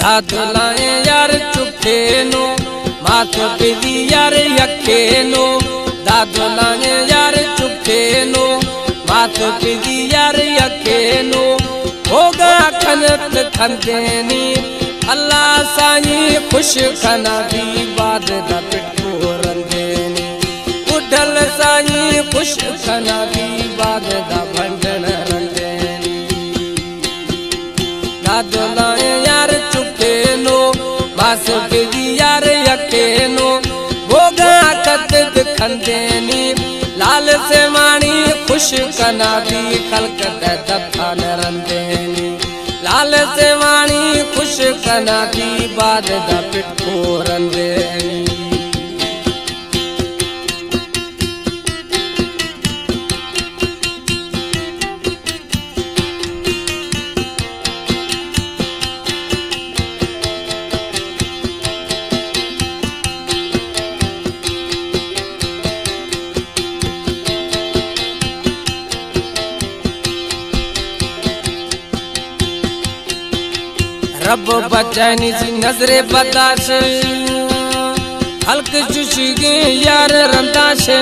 दादुलाए यार चुपे नो माथ बिदी यार यखे नो दादुलाए यार चुपे नो माथ बिदी यार यखे नो होगा खनत खंदेनी अल्लाह साई खुश खना दी बाद दा पिटको रंदेनी उडल साई खुश खना दी बाद दा भंडन रंदेनी दादुलाए यार चुपे नो मास बिदी यार यखे नो होगा कद खंदेनी लाल से मानी खुश कना दी खलक दफान रंदेनी लाल से मानी खुश कना दी बाद दा पिटको रंदेनी रब बचानी सी नजरे बताशे हल्क चुशगे यार रंदाशे